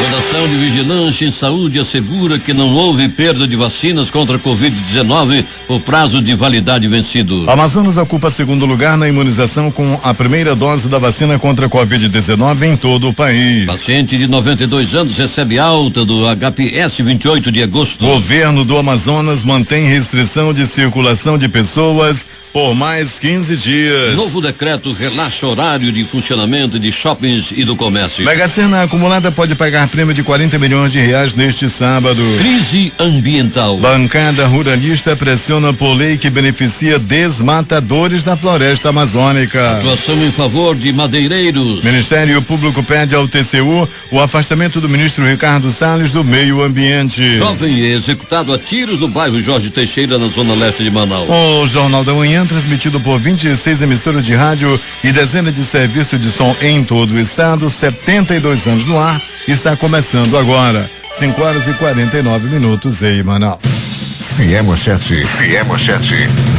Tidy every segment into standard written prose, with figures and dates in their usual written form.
Fundação de Vigilância em Saúde assegura que não houve perda de vacinas contra a Covid-19 por prazo de validade vencido. Amazonas ocupa segundo lugar na imunização com a primeira dose da vacina contra a Covid-19 em todo o país. Paciente de 92 anos recebe alta do HPS 28 de agosto. Governo do Amazonas mantém restrição de circulação de pessoas por mais 15 dias. Novo decreto relaxa horário de funcionamento de shoppings e do comércio. Mega Sena acumulada pode pagar prêmio de 40 milhões de reais neste sábado. Crise ambiental. Bancada ruralista pressiona por lei que beneficia desmatadores da floresta amazônica. Atuação em favor de madeireiros. Ministério Público pede ao TCU o afastamento do ministro Ricardo Salles do Meio Ambiente. Jovem é executado a tiros no bairro Jorge Teixeira, na zona leste de Manaus. O Jornal da Manhã, transmitido por 26 emissoras de rádio e dezenas de serviços de som em todo o estado, 72 anos no ar, está começando agora. 5h49 em Manaus. Se é manchete,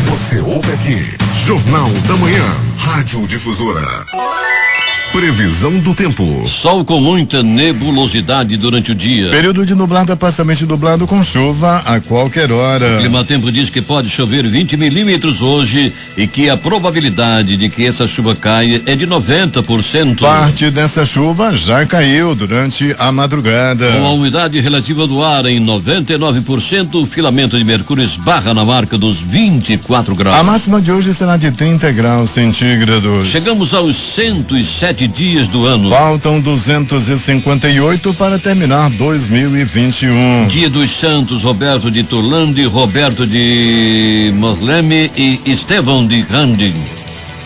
você ouve aqui. Jornal da Manhã, Rádio Difusora. Previsão do tempo. Sol com muita nebulosidade durante o dia. Período de nublado a parcialmente nublado com chuva a qualquer hora. O Climatempo diz que pode chover 20 milímetros hoje e que a probabilidade de que essa chuva caia é de 90%. Parte dessa chuva já caiu durante a madrugada. Com a umidade relativa do ar em 99%, o filamento de mercúrio esbarra na marca dos 24 graus. A máxima de hoje será de 30 graus centígrados. Chegamos aos 107 dias do ano. Faltam 258 para terminar 2021. Dia dos Santos, Roberto de Turlande, Roberto de Morleme e Estevão de Randing.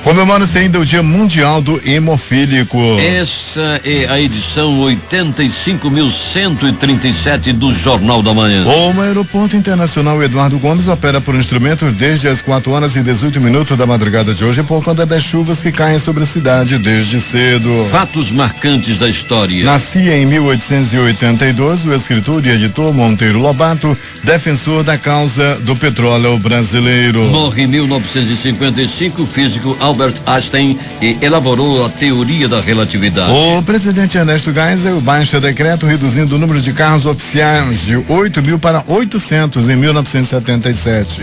Comemora-se ainda o Dia Mundial do Hemofílico. Essa é a edição 85.137 do Jornal da Manhã. O Aeroporto Internacional Eduardo Gomes opera por instrumentos desde as 4h18 da madrugada de hoje por conta das chuvas que caem sobre a cidade desde cedo. Fatos marcantes da história. Nascia em 1882 o escritor e editor Monteiro Lobato, defensor da causa do petróleo brasileiro. Morre em 1955 o físico Albert Einstein e elaborou a teoria da relatividade. O presidente Ernesto Geisel baixa decreto reduzindo o número de carros oficiais de 8.000 para 800 em 1977.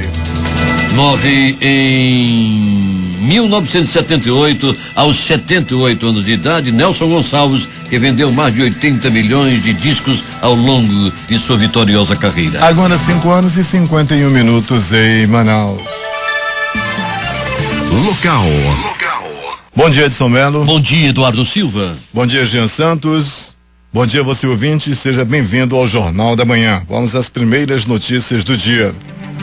Morre em 1978, aos 78 anos de idade, Nelson Gonçalves, que vendeu mais de 80 milhões de discos ao longo de sua vitoriosa carreira. Agora 5h51 em Manaus. Local. Bom dia, Edson Melo. Bom dia, Eduardo Silva. Bom dia, Jean Santos. Bom dia, você ouvinte. Seja bem-vindo ao Jornal da Manhã. Vamos às primeiras notícias do dia.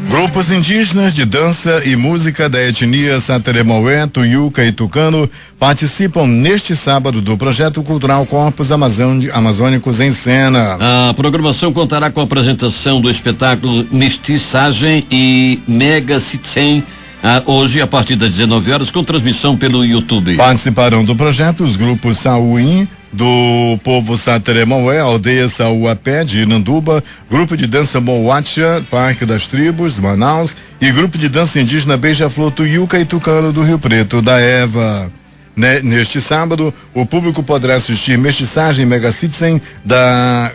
Grupos indígenas de dança e música da etnia Sateremaué, Tuiuca e Tucano participam neste sábado do projeto cultural Corpos Amazônicos em Cena. A programação contará com a apresentação do espetáculo Mestiçagem e Mega Sitsen, hoje a partir das 19 horas, com transmissão pelo YouTube. Participarão do projeto os grupos Sauim, do povo Sateremaué, Aldeia Sauapé de Iranduba, Grupo de Dança Moatia, Parque das Tribos, Manaus, e Grupo de Dança Indígena Beija-Flor Tuiuca e Tucano do Rio Preto da Eva. Neste sábado, o público poderá assistir Mestiçagem Mega Citizen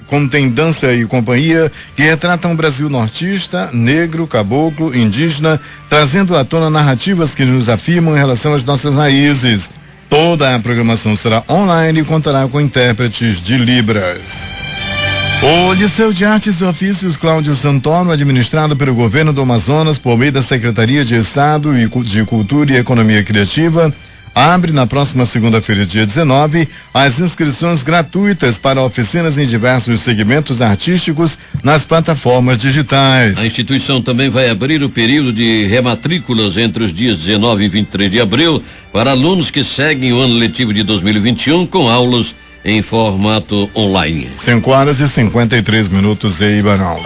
contém dança e companhia que retratam um Brasil nortista, negro, caboclo, indígena, trazendo à tona narrativas que nos afirmam em relação às nossas raízes. Toda a programação será online e contará com intérpretes de Libras. O Liceu de Artes e Ofícios Cláudio Santoro, administrado pelo governo do Amazonas por meio da Secretaria de Estado de Cultura e Economia Criativa, abre na próxima segunda-feira, dia 19, as inscrições gratuitas para oficinas em diversos segmentos artísticos nas plataformas digitais. A instituição também vai abrir o período de rematrículas entre os dias 19 e 23 de abril para alunos que seguem o ano letivo de 2021 com aulas em formato online. 5h53 em Manaus.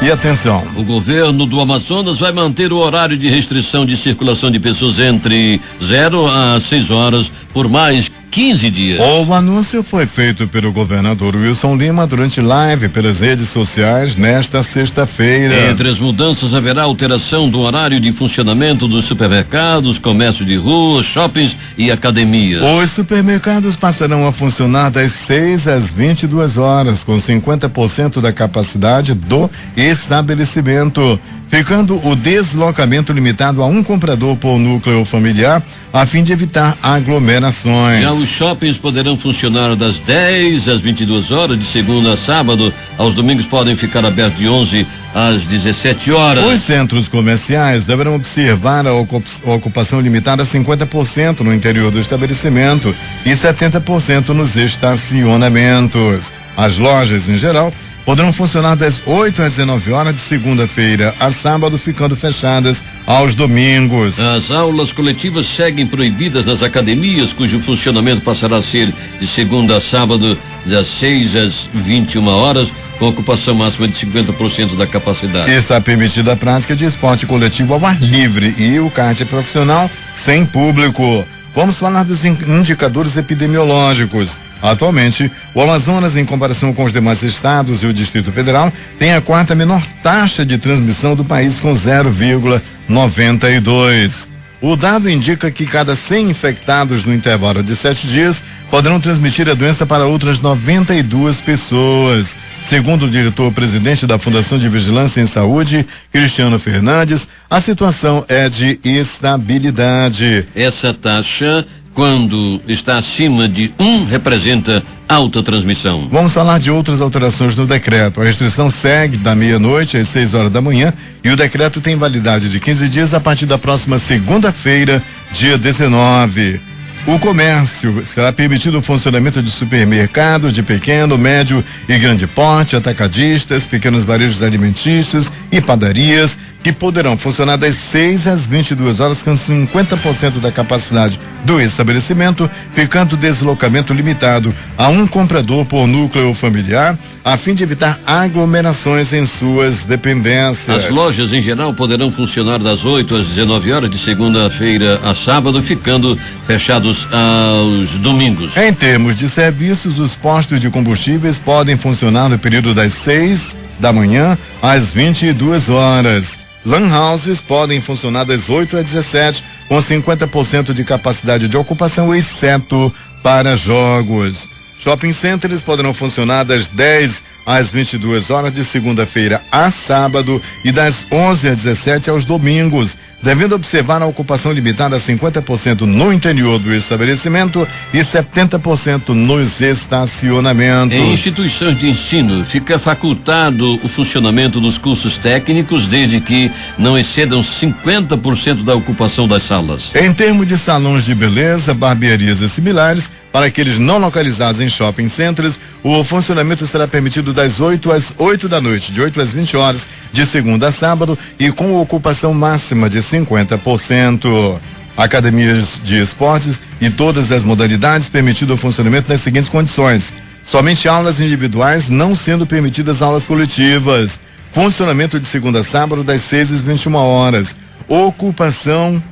E atenção. O governo do Amazonas vai manter o horário de restrição de circulação de pessoas entre 0 a 6 horas por mais 15 dias. O anúncio foi feito pelo governador Wilson Lima durante live pelas redes sociais nesta sexta-feira. Entre as mudanças haverá alteração do horário de funcionamento dos supermercados, comércio de rua, shoppings e academias. Os supermercados passarão a funcionar das 6 às 22 horas, com 50% da capacidade do estabelecimento, ficando o deslocamento limitado a um comprador por núcleo familiar, a fim de evitar aglomerações. Já os shoppings poderão funcionar das 10 às 22 horas, de segunda a sábado. Aos domingos podem ficar abertos de 11 às 17 horas. Os centros comerciais deverão observar a ocupação limitada a 50% no interior do estabelecimento e 70% nos estacionamentos. As lojas, em geral, poderão funcionar das 8 às 19 horas de segunda-feira a sábado, ficando fechadas aos domingos. As aulas coletivas seguem proibidas nas academias, cujo funcionamento passará a ser de segunda a sábado, das 6 às 21 horas, com ocupação máxima de 50% da capacidade. Está permitida a prática de esporte coletivo ao ar livre e o kart profissional sem público. Vamos falar dos indicadores epidemiológicos. Atualmente, o Amazonas, em comparação com os demais estados e o Distrito Federal, tem a quarta menor taxa de transmissão do país, com 0,92. O dado indica que cada 100 infectados no intervalo de 7 dias poderão transmitir a doença para outras 92 pessoas. Segundo o diretor-presidente da Fundação de Vigilância em Saúde, Cristiano Fernandes, a situação é de estabilidade. Essa taxa, quando está acima de 1, representa alta transmissão. Vamos falar de outras alterações no decreto. A restrição segue da meia-noite às 6 horas da manhã e o decreto tem validade de 15 dias a partir da próxima segunda-feira, dia 19. O comércio será permitido o funcionamento de supermercados de pequeno, médio e grande porte, atacadistas, pequenos varejos alimentícios e padarias, que poderão funcionar das 6 às 22 horas com 50% da capacidade do estabelecimento, ficando deslocamento limitado a um comprador por núcleo familiar, a fim de evitar aglomerações em suas dependências. As lojas em geral poderão funcionar das 8 às 19 horas de segunda-feira a sábado, ficando fechados aos domingos. Em termos de serviços, os postos de combustíveis podem funcionar no período das 6 da manhã às 22 horas. Lan houses podem funcionar das 8 às 17, com 50% de capacidade de ocupação, exceto para jogos. Shopping centers poderão funcionar das 10 às 22 horas de segunda-feira a sábado e das 11 às 17 aos domingos, devendo observar a ocupação limitada a 50% no interior do estabelecimento e 70% nos estacionamentos. Em instituições de ensino, fica facultado o funcionamento dos cursos técnicos, desde que não excedam 50% da ocupação das salas. Em termos de salões de beleza, barbearias e similares, para aqueles não localizados em shopping centers, o funcionamento será permitido das 8 às 8 da noite, de 8 às 20 horas, de segunda a sábado, e com ocupação máxima de 50%. Academias de esportes e todas as modalidades permitido o funcionamento nas seguintes condições: somente aulas individuais, não sendo permitidas aulas coletivas. Funcionamento de segunda a sábado das 6 às 21 horas. Ocupação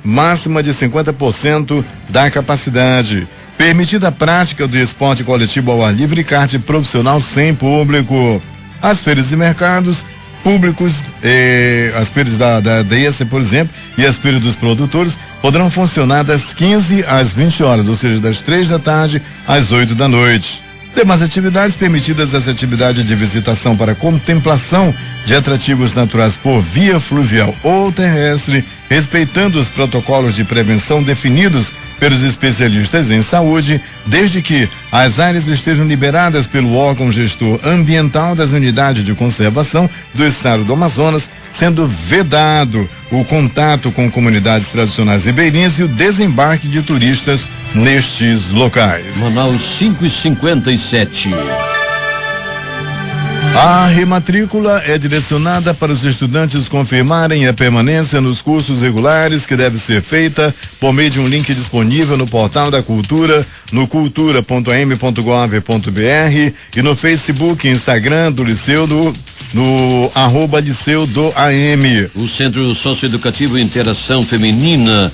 máxima de 50% da capacidade. Permitida a prática do esporte coletivo ao ar livre e kart profissional sem público. As feiras e mercados públicos, as feiras da ESA, por exemplo, e as feiras dos produtores poderão funcionar das 15 às 20 horas, ou seja, das 3 da tarde às 8 da noite. Demais atividades permitidas, as atividades de visitação para contemplação de atrativos naturais por via fluvial ou terrestre, respeitando os protocolos de prevenção definidos pelos especialistas em saúde, desde que as áreas estejam liberadas pelo órgão gestor ambiental das unidades de conservação do estado do Amazonas, sendo vedado o contato com comunidades tradicionais ribeirinhas e o desembarque de turistas nestes locais. Manaus 5:57. A rematrícula é direcionada para os estudantes confirmarem a permanência nos cursos regulares, que deve ser feita por meio de um link disponível no portal da Cultura, no cultura.am.gov.br e no Facebook e Instagram do Liceu no @Liceu do AM. O Centro Socioeducativo Interação Feminina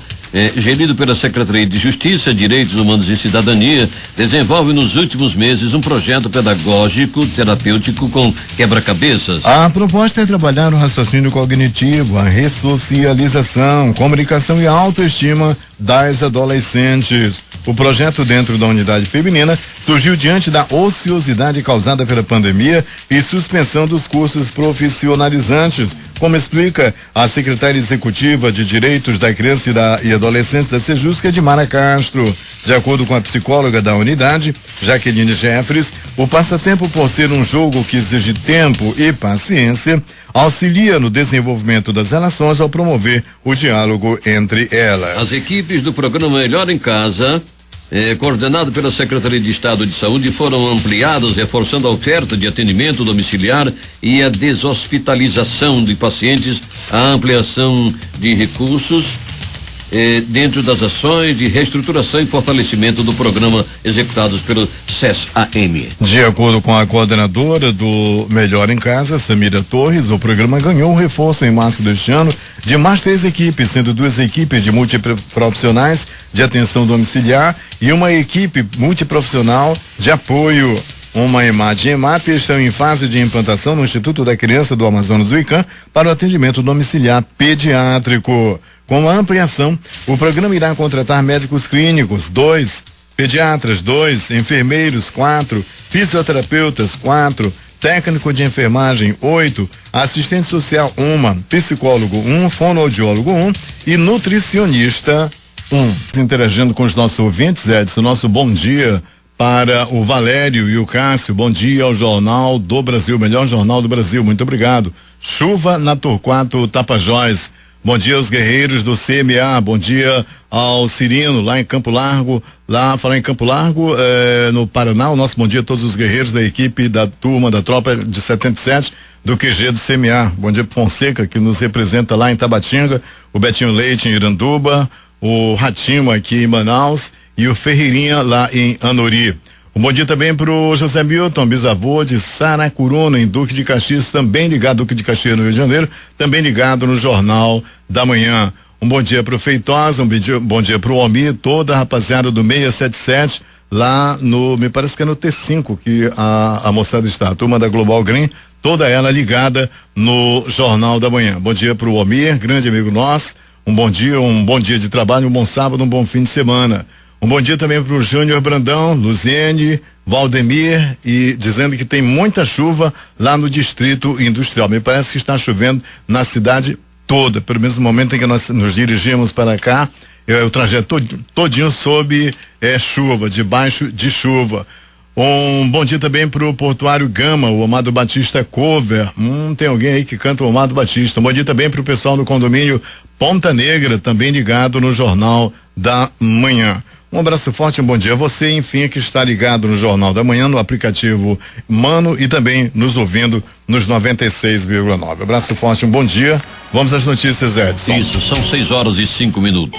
gerido pela Secretaria de Justiça, Direitos Humanos e Cidadania, desenvolve nos últimos meses um projeto pedagógico terapêutico com quebra-cabeças. A proposta é trabalhar o raciocínio cognitivo, a ressocialização, comunicação e autoestima das adolescentes. O projeto, dentro da unidade feminina, surgiu diante da ociosidade causada pela pandemia e suspensão dos cursos profissionalizantes, como explica a secretária executiva de Direitos da Criança e Adolescente da Sejusca, Edmara Castro. De acordo com a psicóloga da unidade, Jaqueline Jeffres, o passatempo, por ser um jogo que exige tempo e paciência, auxilia no desenvolvimento das relações ao promover o diálogo entre elas. As equipes do programa Melhor em Casa, coordenado pela Secretaria de Estado de Saúde, foram ampliadas, reforçando a oferta de atendimento domiciliar e a deshospitalização de pacientes, a ampliação de recursos dentro das ações de reestruturação e fortalecimento do programa executados pelo SES-AM. De acordo com a coordenadora do Melhor em Casa, Samira Torres, o programa ganhou um reforço em março deste ano de mais 3 equipes, sendo 2 equipes de multiprofissionais de atenção domiciliar e uma equipe multiprofissional de apoio. Uma EMAD e EMAP estão em fase de implantação no Instituto da Criança do Amazonas do ICAM para o atendimento domiciliar pediátrico. Com a ampliação, o programa irá contratar médicos clínicos, 2, pediatras, 2, enfermeiros, 4, fisioterapeutas, 4, técnico de enfermagem, 8, assistente social, 1, psicólogo, 1, fonoaudiólogo, 1 e nutricionista, 1. Interagindo com os nossos ouvintes, Edson, nosso bom dia para o Valério e o Cássio. Bom dia ao Jornal do Brasil, melhor jornal do Brasil, muito obrigado. Chuva na Torquato Tapajós. Bom dia aos guerreiros do CMA, bom dia ao Cirino, lá em Campo Largo, no Paraná. O nosso bom dia a todos os guerreiros da equipe, da turma, da tropa de 77 do QG do CMA. Bom dia pro Fonseca, que nos representa lá em Tabatinga, o Betinho Leite em Iranduba, o Ratinho aqui em Manaus e o Ferreirinha lá em Anori. Um bom dia também pro José Milton, bisavô de Saracuruna, em Duque de Caxias, também ligado, Duque de Caxias no Rio de Janeiro, também ligado no Jornal da Manhã. Um bom dia pro Feitosa, bom dia pro Almir, toda a rapaziada do 677, lá no, me parece que é no T5 que a moçada está, a turma da Global Green, toda ela ligada no Jornal da Manhã. Bom dia pro Almir, grande amigo nosso, um bom dia de trabalho, um bom sábado, um bom fim de semana. Um bom dia também para o Júnior Brandão, Luziene, Valdemir, e dizendo que tem muita chuva lá no Distrito Industrial. Me parece que está chovendo na cidade toda, pelo menos no momento em que nós nos dirigimos para cá, o trajeto todinho sob chuva, debaixo de chuva. Um bom dia também para o Portuário Gama, o Amado Batista Cover. Tem alguém aí que canta o Amado Batista. Um bom dia também para o pessoal do condomínio Ponta Negra, também ligado no Jornal da Manhã. Um abraço forte, um bom dia a você, enfim, que está ligado no Jornal da Manhã, no aplicativo Mano e também nos ouvindo nos 96,9. Abraço forte, um bom dia. Vamos às notícias, Edson. Isso, são 6:05.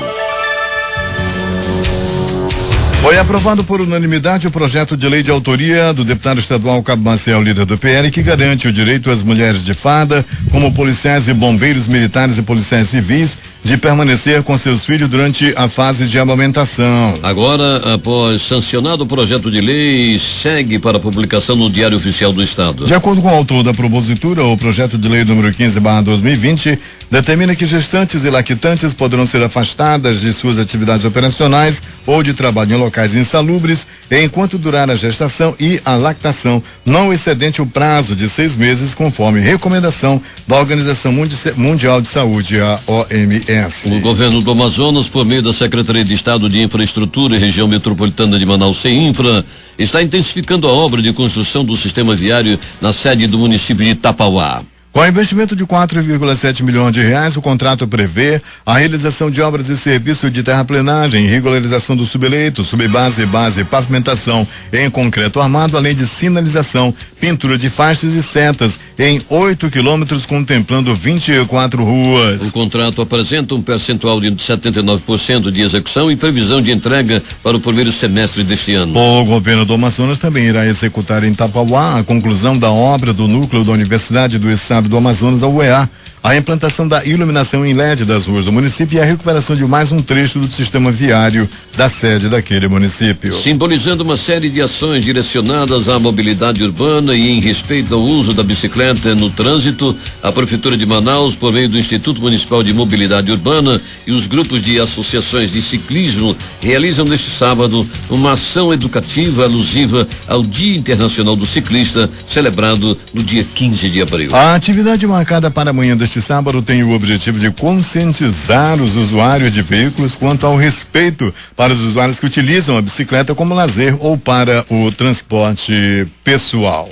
Foi aprovado por unanimidade o projeto de lei de autoria do deputado estadual Cabo Maciel, líder do PL, que garante o direito às mulheres de farda, como policiais e bombeiros militares e policiais civis, de permanecer com seus filhos durante a fase de amamentação. Agora, após sancionado o projeto de lei, segue para publicação no Diário Oficial do Estado. De acordo com o autor da propositura, o projeto de lei número 15/2020 determina que gestantes e lactantes poderão ser afastadas de suas atividades operacionais ou de trabalho em locais insalubres enquanto durar a gestação e a lactação, não excedente o prazo de 6 meses, conforme recomendação da Organização Mundial de Saúde, a OMS. O governo do Amazonas, por meio da Secretaria de Estado de Infraestrutura e Região Metropolitana de Manaus, CEINFRA, está intensificando a obra de construção do sistema viário na sede do município de Tapauá. Com investimento de 4,7 milhões de reais, o contrato prevê a realização de obras e serviços de terraplenagem, regularização do subeleito, subbase, base, pavimentação em concreto armado, além de sinalização, pintura de faixas e setas em 8 quilômetros, contemplando 24 ruas. O contrato apresenta um percentual de 79% de execução e previsão de entrega para o primeiro semestre deste ano. O governo do Amazonas também irá executar em Tapauá a conclusão da obra do núcleo da Universidade do Estado do Amazonas, da UEA. a implantação da iluminação em LED das ruas do município e a recuperação de mais um trecho do sistema viário da sede daquele município. Simbolizando uma série de ações direcionadas à mobilidade urbana e em respeito ao uso da bicicleta no trânsito, a Prefeitura de Manaus, por meio do Instituto Municipal de Mobilidade Urbana e os grupos de associações de ciclismo, realizam neste sábado uma ação educativa alusiva ao Dia Internacional do Ciclista, celebrado no dia 15 de abril. A atividade marcada para amanhã deste sábado tem o objetivo de conscientizar os usuários de veículos quanto ao respeito para os usuários que utilizam a bicicleta como lazer ou para o transporte pessoal.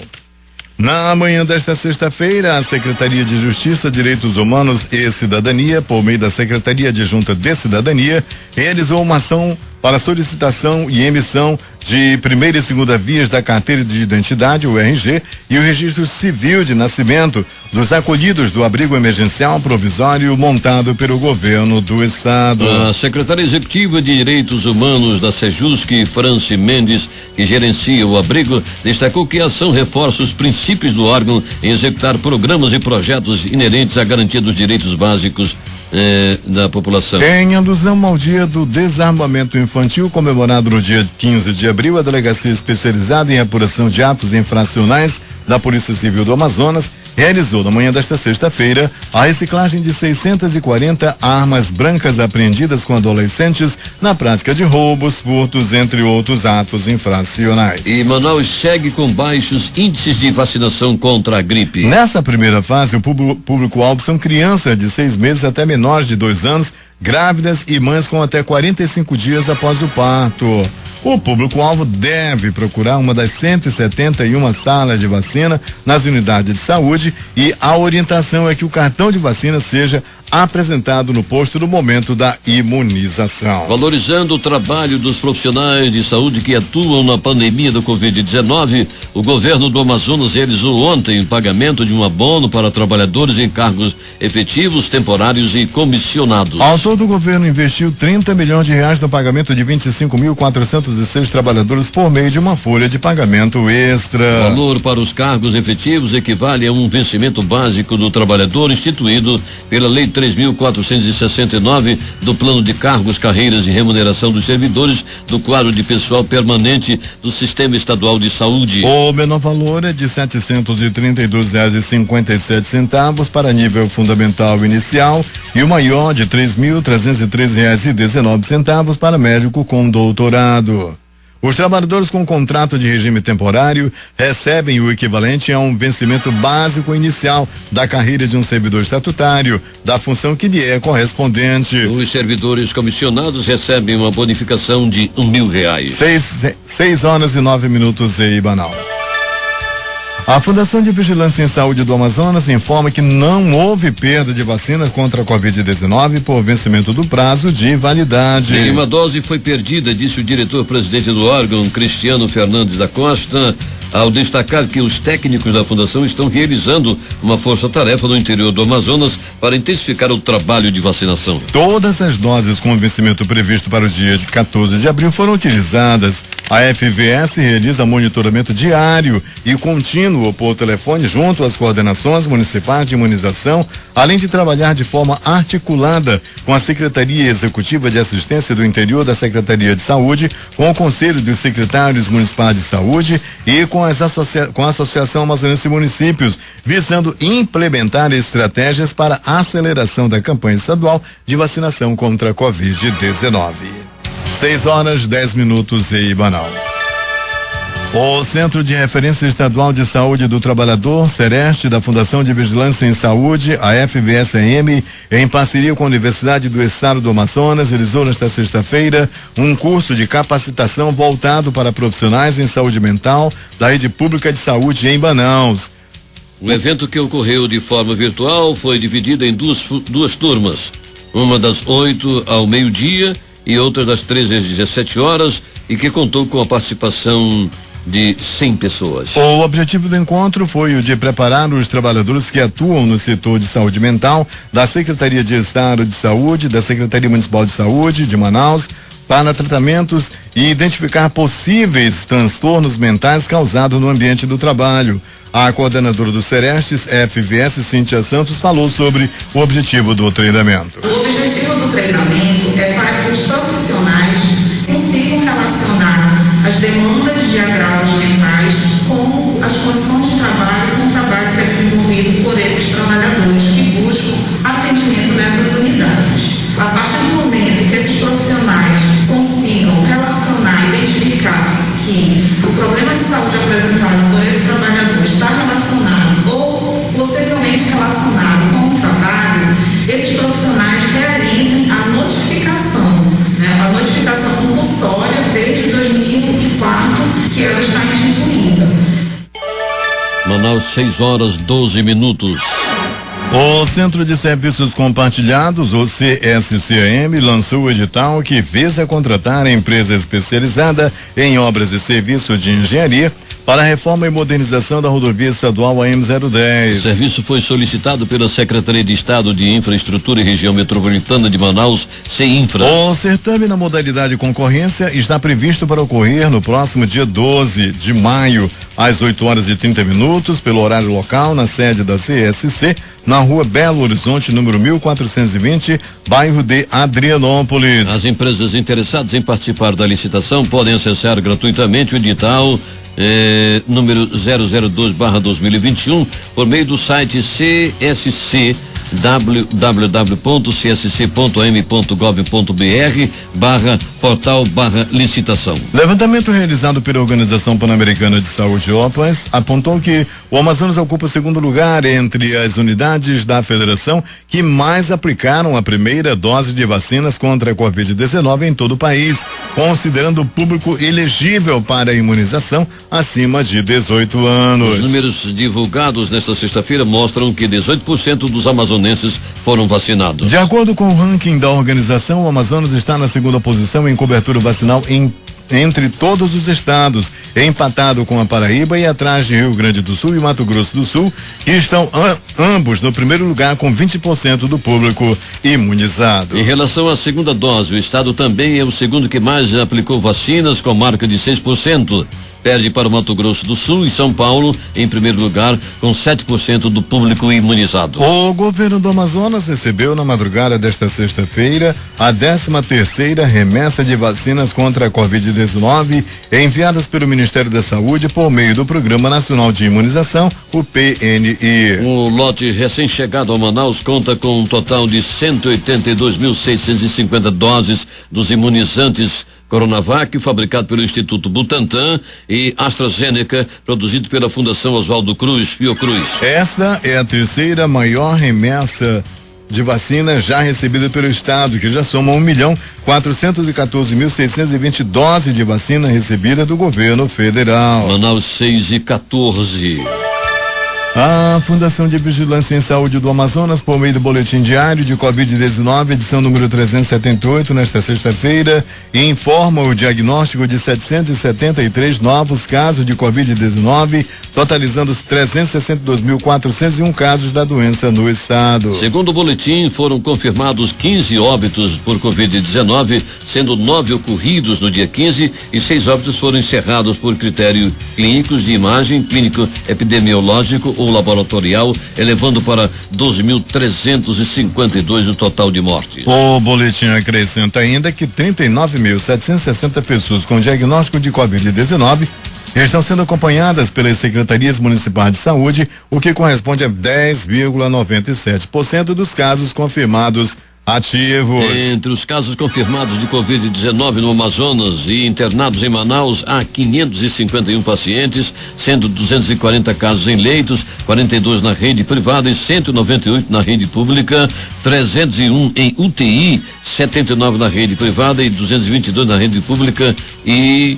Na manhã desta sexta-feira, a Secretaria de Justiça, Direitos Humanos e Cidadania, por meio da Secretaria Adjunta de Cidadania, realizou uma ação para solicitação e emissão de primeira e segunda vias da carteira de identidade, o RG, e o registro civil de nascimento dos acolhidos do abrigo emergencial provisório montado pelo governo do estado. A secretária executiva de Direitos Humanos da Sejusc, Franci Mendes, que gerencia o abrigo, destacou que a ação reforça os princípios do órgão em executar programas e projetos inerentes à garantia dos direitos básicos da população. Em alusão ao Dia do Desarmamento Infantil, comemorado no dia 15 de abril, a Delegacia Especializada em Apuração de Atos Infracionais da Polícia Civil do Amazonas realizou na manhã desta sexta-feira a reciclagem de 640 armas brancas apreendidas com adolescentes na prática de roubos, furtos, entre outros atos infracionais. E Manaus segue com baixos índices de vacinação contra a gripe. Nessa primeira fase, o público-alvo são crianças de 6 meses até menores de 2 anos, grávidas e mães com até 45 dias após o parto. O público-alvo deve procurar uma das 171 salas de vacina nas unidades de saúde e a orientação é que o cartão de vacina seja apresentado no posto no momento da imunização. Valorizando o trabalho dos profissionais de saúde que atuam na pandemia do Covid-19, o governo do Amazonas realizou ontem o pagamento de um abono para trabalhadores em cargos efetivos, temporários e comissionados. Ao todo, o governo investiu 30 milhões de reais no pagamento de 25.406 trabalhadores por meio de uma folha de pagamento extra. O valor para os cargos efetivos equivale a um vencimento básico do trabalhador instituído pela Lei 3.469 do Plano de Cargos, Carreiras e Remuneração dos Servidores do quadro de pessoal permanente do Sistema Estadual de Saúde. O menor valor é de R$732,57 para nível fundamental inicial e o maior de R$3.313,19 para médico com doutorado. Os trabalhadores com contrato de regime temporário recebem o equivalente a um vencimento básico inicial da carreira de um servidor estatutário, da função que lhe é correspondente. Os servidores comissionados recebem uma bonificação de R$1.000. 6h09 em Manaus. A Fundação de Vigilância em Saúde do Amazonas informa que não houve perda de vacinas contra a Covid-19 por vencimento do prazo de validade. Nenhuma dose foi perdida, disse o diretor-presidente do órgão, Cristiano Fernandes da Costa, ao destacar que os técnicos da Fundação estão realizando uma força-tarefa no interior do Amazonas para intensificar o trabalho de vacinação. Todas as doses com vencimento previsto para o dia de 14 de abril foram utilizadas. A FVS realiza monitoramento diário e contínuo por telefone junto às coordenações municipais de imunização, além de trabalhar de forma articulada com a Secretaria Executiva de Assistência do Interior da Secretaria de Saúde, com o Conselho dos Secretários Municipais de Saúde e com a Associação Amazonense de Municípios, visando implementar estratégias para a aceleração da campanha estadual de vacinação contra a Covid-19. 6h10 em Manaus. O Centro de Referência Estadual de Saúde do Trabalhador, Sereste, da Fundação de Vigilância em Saúde, a FVSM, em parceria com a Universidade do Estado do Amazonas, realizou nesta sexta-feira um curso de capacitação voltado para profissionais em saúde mental da rede pública de saúde em Manaus. O evento, que ocorreu de forma virtual, foi dividido em duas turmas, uma das 8 ao meio-dia e outra das 13 às 17 horas, e que contou com a participação de 100 pessoas. O objetivo do encontro foi o de preparar os trabalhadores que atuam no setor de saúde mental da Secretaria de Estado de Saúde, da Secretaria Municipal de Saúde de Manaus, para tratamentos e identificar possíveis transtornos mentais causados no ambiente do trabalho. A coordenadora do Serestes, FVS, Cíntia Santos, falou sobre o objetivo do treinamento. O objetivo do treinamento é para que os profissionais consigam relacionar as demandas de agravos mentais com as condições de trabalho, com o trabalho que é desenvolvido por esses trabalhadores que buscam atendimento nessas unidades. A partir do momento que esses profissionais consigam relacionar, identificar que o problema de saúde apresentado por esse trabalhador está relacionado ou possivelmente relacionado com o trabalho, esses profissionais realizem a notificação, a notificação compulsória desde 2004, que ela está instituída. Manaus, 6h12. O Centro de Serviços Compartilhados, o CSCAM, lançou o edital que visa contratar a empresa especializada em obras e serviços de engenharia para a reforma e modernização da rodovia estadual AM010. O serviço foi solicitado pela Secretaria de Estado de Infraestrutura e Região Metropolitana de Manaus, CEINFRA. O certame na modalidade concorrência está previsto para ocorrer no próximo dia 12 de maio, às 8h30, pelo horário local, na sede da CSC, na rua Belo Horizonte, número 1420, bairro de Adrianópolis. As empresas interessadas em participar da licitação podem acessar gratuitamente o edital número 002/2021 por meio do site CSC www.csc.am.gov.br/portal/licitação. Levantamento realizado pela Organização Pan-Americana de Saúde, OPAS, apontou que o Amazonas ocupa o segundo lugar entre as unidades da federação que mais aplicaram a primeira dose de vacinas contra a Covid-19 em todo o país, considerando o público elegível para a imunização acima de 18 anos. Os números divulgados nesta sexta-feira mostram que 18% dos amazonenses foram vacinados. De acordo com o ranking da organização, o Amazonas está na segunda posição em cobertura vacinal entre todos os estados, empatado com a Paraíba e atrás de Rio Grande do Sul e Mato Grosso do Sul, que estão ambos no primeiro lugar com 20% do público imunizado. Em relação à segunda dose, o estado também é o segundo que mais aplicou vacinas, com marca de 6%. Perde para o Mato Grosso do Sul e São Paulo em primeiro lugar, com 7% do público imunizado. O governo do Amazonas recebeu na madrugada desta sexta-feira a 13ª remessa de vacinas contra a Covid-19 enviadas pelo Ministério da Saúde por meio do Programa Nacional de Imunização, o PNI. O lote recém-chegado a Manaus conta com um total de 182.650 doses dos imunizantes Coronavac, fabricado pelo Instituto Butantan, e AstraZeneca, produzido pela Fundação Oswaldo Cruz, Fiocruz. Esta é a terceira maior remessa de vacina já recebida pelo estado, que já soma 1.414.620 doses de vacina recebida do governo federal. Manaus, 6h14. A Fundação de Vigilância em Saúde do Amazonas, por meio do boletim diário de Covid-19, edição número 378, nesta sexta-feira, informa o diagnóstico de 773 novos casos de Covid-19, totalizando os 362.401 casos da doença no estado. Segundo o boletim, foram confirmados 15 óbitos por Covid-19, sendo 9 ocorridos no dia 15 e 6 óbitos foram encerrados por critérios clínicos de imagem, clínico epidemiológico ou laboratorial, elevando para 12.352 o total de mortes. O boletim acrescenta ainda que 39.760 pessoas com diagnóstico de Covid-19 estão sendo acompanhadas pelas secretarias municipais de saúde, o que corresponde a 10,97% dos casos confirmados ativos. Entre os casos confirmados de Covid-19 no Amazonas e internados em Manaus, há 551 pacientes, sendo 240 casos em leitos, 42 na rede privada e 198 na rede pública, 301 em UTI, 79 na rede privada e 222 na rede pública e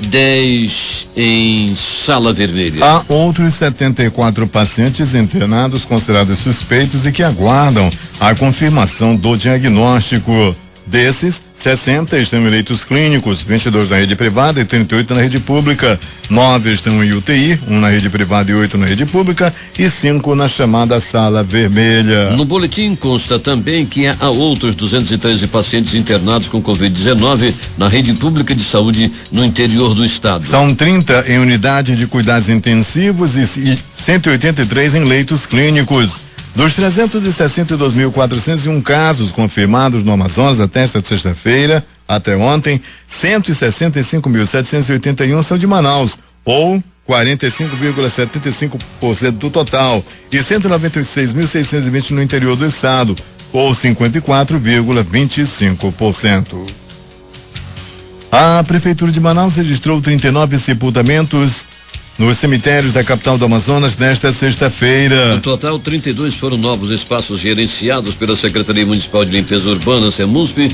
10 em sala vermelha. Há outros 74 pacientes internados considerados suspeitos e que aguardam a confirmação do diagnóstico. Desses, 60 estão em leitos clínicos, 22 na rede privada e 38 na rede pública. 9 estão em UTI, 1 na rede privada e 8 na rede pública e 5 na chamada sala vermelha. No boletim consta também que há outros 213 pacientes internados com Covid-19 na rede pública de saúde no interior do estado. São 30 em unidade de cuidados intensivos e 183 em leitos clínicos. Dos 362.401 casos confirmados no Amazonas até esta sexta-feira, até ontem, 165.781 são de Manaus, ou 45,75% do total, e 196.620 no interior do estado, ou 54,25%. A Prefeitura de Manaus registrou 39 sepultamentos nos cemitérios da capital do Amazonas nesta sexta-feira. No total, 32 foram novos espaços gerenciados pela Secretaria Municipal de Limpeza Urbana, CEMUSP,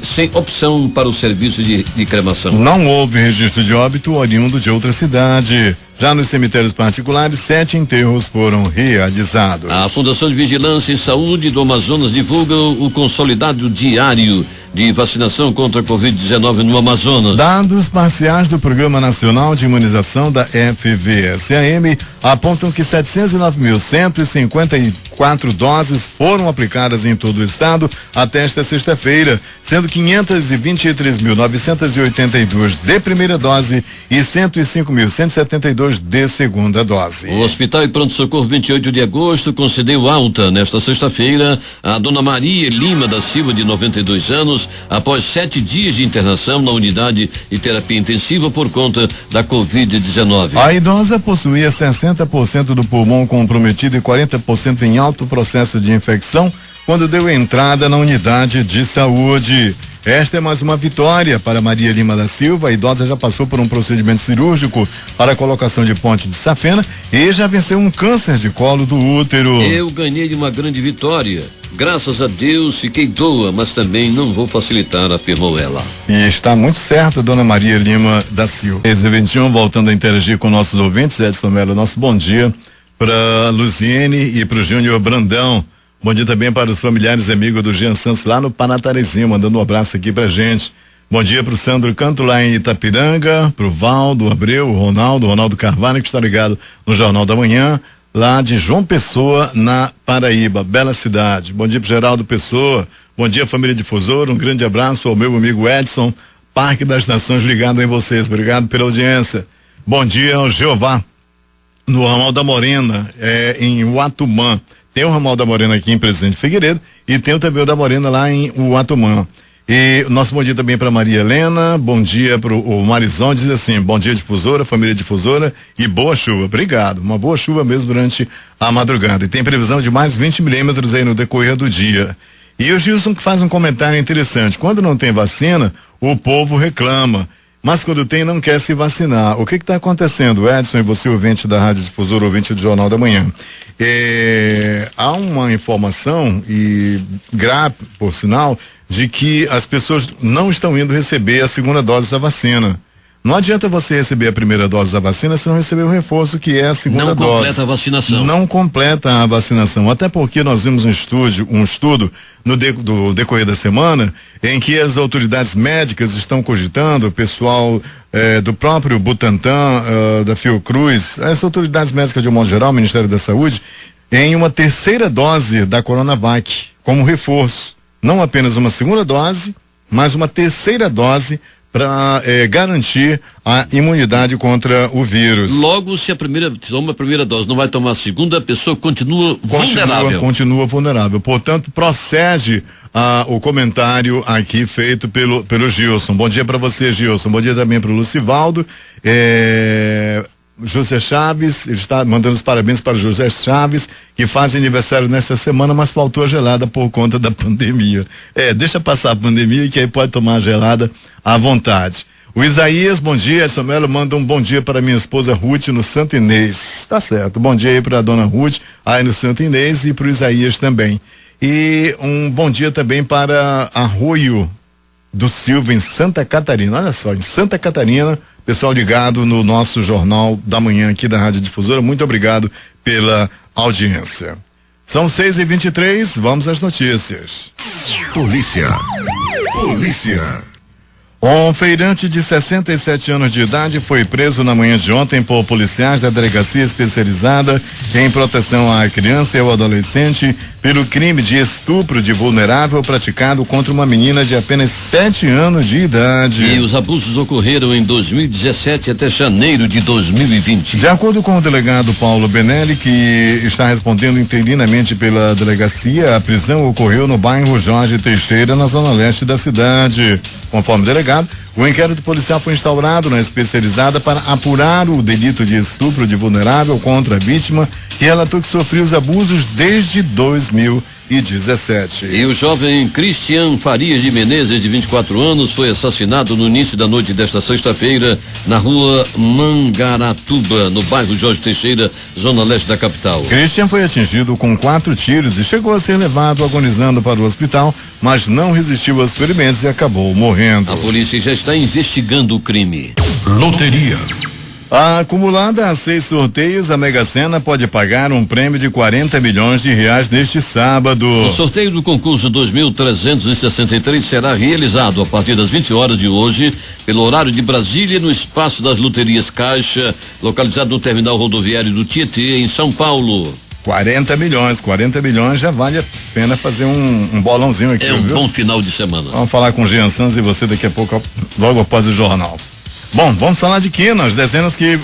sem opção para o serviço de cremação. Não houve registro de óbito oriundo de outra cidade. Já nos cemitérios particulares, 7 enterros foram realizados. A Fundação de Vigilância em Saúde do Amazonas divulga o consolidado diário de vacinação contra a Covid-19 no Amazonas. Dados parciais do Programa Nacional de Imunização da FVSAM apontam que 709.154 doses foram aplicadas em todo o estado até esta sexta-feira, sendo 523.982 de primeira dose e 105.172 de segunda dose. O Hospital e Pronto-Socorro 28 de agosto concedeu alta nesta sexta-feira a dona Maria Lima da Silva, de 92 anos, após 7 dias de internação na unidade de terapia intensiva por conta da Covid-19. A idosa possuía 60% do pulmão comprometido e 40% em alto processo de infecção quando deu entrada na unidade de saúde. Esta é mais uma vitória para Maria Lima da Silva. A idosa já passou por um procedimento cirúrgico para a colocação de ponte de safena e já venceu um câncer de colo do útero. Eu ganhei uma grande vitória. Graças a Deus fiquei doa, mas também não vou facilitar, afirmou ela. E está muito certa, dona Maria Lima da Silva. 21, voltando a interagir com nossos ouvintes, Edson Mello, nosso bom dia para Luziene e para o Júnior Brandão. Bom dia também para os familiares e amigos do Jean Santos lá no Panatarezinho, mandando um abraço aqui pra gente. Bom dia pro Sandro Canto lá em Itapiranga, pro Valdo Abreu, o Ronaldo Carvalho, que está ligado no Jornal da Manhã, lá de João Pessoa, na Paraíba, bela cidade. Bom dia pro Geraldo Pessoa, bom dia família Difusora, um grande abraço ao meu amigo Edson, Parque das Nações ligado em vocês, obrigado pela audiência. Bom dia ao Jeová, no Ramal da Morena, em Uatumã. Tem o Ramal da Morena aqui em Presidente Figueiredo e tem também o da Morena lá em Uatumã. E nosso bom dia também para Maria Helena, bom dia para o Marizão, diz assim: bom dia Difusora, família Difusora e boa chuva. Obrigado, uma boa chuva mesmo durante a madrugada. E tem previsão de mais 20 milímetros aí no decorrer do dia. E o Gilson que faz um comentário interessante: quando não tem vacina, o povo reclama, mas quando tem não quer se vacinar. O que está acontecendo, Edson, e você, ouvinte da Rádio Difusora, ouvinte do Jornal da Manhã? Há uma informação, e grave, por sinal, de que as pessoas não estão indo receber a segunda dose da vacina. Não adianta você receber a primeira dose da vacina se não receber o reforço, que é a segunda dose. Não completa a vacinação. Não completa a vacinação. Até porque nós vimos um estudo no decorrer da semana, em que as autoridades médicas estão cogitando, o pessoal do próprio Butantan, da Fiocruz, as autoridades médicas de um modo geral, o Ministério da Saúde, em uma terceira dose da Coronavac, como reforço. Não apenas uma segunda dose, mas uma terceira dose para garantir a imunidade contra o vírus. Logo, se toma a primeira dose, não vai tomar a segunda, a pessoa continua vulnerável. Continua vulnerável. Portanto, procede o comentário aqui feito pelo Gilson. Bom dia para você, Gilson. Bom dia também para o Lucivaldo. José Chaves, ele está mandando os parabéns para José Chaves, que faz aniversário nesta semana, mas faltou a gelada por conta da pandemia. Deixa passar a pandemia, que aí pode tomar a gelada à vontade. O Isaías, bom dia, Edson Mello, manda um bom dia para minha esposa Ruth no Santo Inês. Tá certo, bom dia aí para a dona Ruth, aí no Santo Inês, e para o Isaías também. E um bom dia também para Arroio do Silva, em Santa Catarina. Olha só, em Santa Catarina, pessoal ligado no nosso Jornal da Manhã aqui da Rádio Difusora, muito obrigado pela audiência. São 6h23, vamos às notícias. Polícia. Polícia. Um feirante de 67 anos de idade foi preso na manhã de ontem por policiais da Delegacia Especializada em Proteção à Criança e ao Adolescente pelo crime de estupro de vulnerável praticado contra uma menina de apenas 7 anos de idade. E os abusos ocorreram em 2017 até janeiro de 2020. De acordo com o delegado Paulo Benelli, que está respondendo interinamente pela delegacia, a prisão ocorreu no bairro Jorge Teixeira, na zona leste da cidade. Conforme o delegado, o inquérito policial foi instaurado na especializada para apurar o delito de estupro de vulnerável contra a vítima, que relatou que sofreu os abusos desde 2017. E o jovem Cristian Farias de Menezes, de 24 anos, foi assassinado no início da noite desta sexta-feira na rua Mangaratuba, no bairro Jorge Teixeira, zona leste da capital. Cristian foi atingido com 4 tiros e chegou a ser levado agonizando para o hospital, mas não resistiu aos ferimentos e acabou morrendo. A polícia já está investigando o crime. Loteria. Acumulada a 6 sorteios, a Mega Sena pode pagar um prêmio de 40 milhões de reais neste sábado. O sorteio do concurso 2363 será realizado a partir das 20 horas de hoje, pelo horário de Brasília, no espaço das loterias Caixa, localizado no terminal rodoviário do Tietê, em São Paulo. 40 milhões, já vale a pena fazer um bolãozinho aqui. É um viu? bom final de semana. Vamos falar com o Jean Sanz e você daqui a pouco, logo após o jornal. Bom, vamos falar de quina, as dezenas que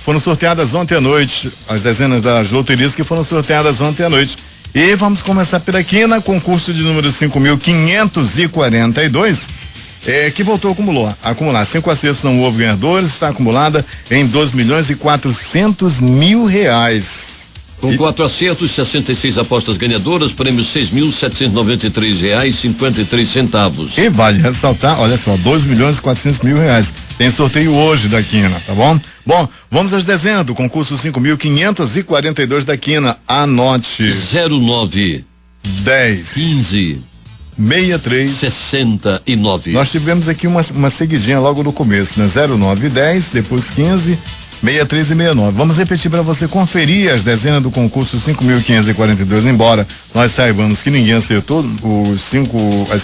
foram sorteadas ontem à noite, as dezenas das loterias que foram sorteadas ontem à noite. E vamos começar pela quina, concurso de número 5.542, que voltou a acumular 5 acertos, não houve ganhadores, está acumulada em 2.400.000 reais. Com 4 acertos, 66 apostas ganhadoras, prêmio R$6.793,53. E vale ressaltar, olha só, 2.400.000 reais. Tem sorteio hoje da quina, tá bom? Bom, vamos às dezenas do concurso 5.542 da quina. Anote. 09 10 15 63 69. Nós tivemos aqui uma seguidinha logo no começo, né? 09 10, depois 15 63 e 69. Vamos repetir para você conferir as dezenas do concurso 5.542, embora nós saibamos que ninguém acertou as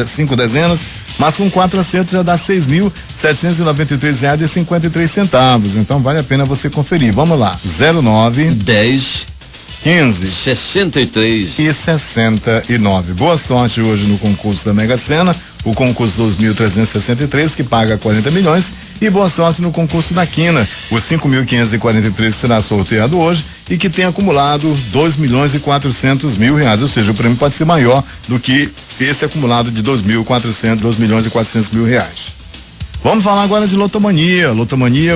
cinco dezenas, mas com 4 acertos já dá R$6.793,53. Então vale a pena você conferir. Vamos lá. 09 10 15 63 e 69. Boa sorte hoje no concurso da Mega Sena, o concurso 2.363, que paga 40 milhões, e boa sorte no concurso da quina, o 5.543 será sorteado hoje e que tem acumulado 2.400.000 reais, ou seja, o prêmio pode ser maior do que esse acumulado de 2.400.000 reais. Vamos falar agora de Lotomania,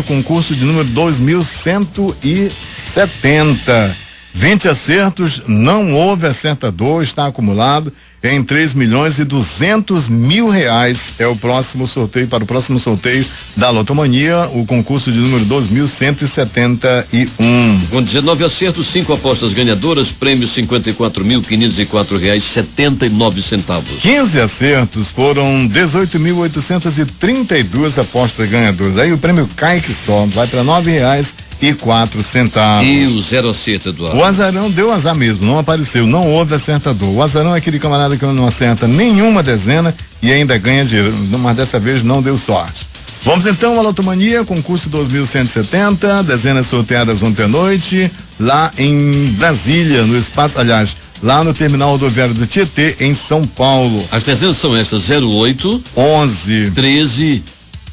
concurso de número 2.170. 20 acertos, não houve acertador, está acumulado em 3.200.000 reais. É o próximo sorteio, para o próximo sorteio da Lotomania, o concurso de número 2.171. Com 19 acertos, 5 apostas ganhadoras, prêmio R$54.504,79. 15 acertos, foram 18.832 apostas ganhadoras. Aí o prêmio cai que só, vai para R$9,04. E o 0 acerto, Eduardo? O azarão deu azar mesmo, não apareceu, não houve acertador. O azarão é aquele camarada que não acerta nenhuma dezena e ainda ganha dinheiro, mas dessa vez não deu sorte. Vamos então à Lotomania, concurso 2.170, dezenas sorteadas ontem à noite, lá em Brasília, no espaço, aliás, lá no terminal rodoviário do Tietê, em São Paulo. As dezenas são essas: 08 11 13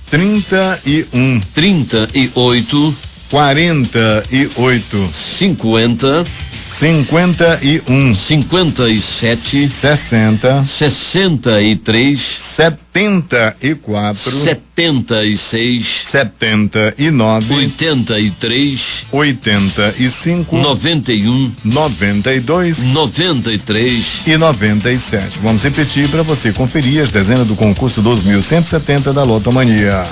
31 38 48 50 51 57 60 63 74 76 79 83 85 91 92 93 e 97. Vamos repetir para você conferir as dezenas do concurso 2.170 da Lotomania.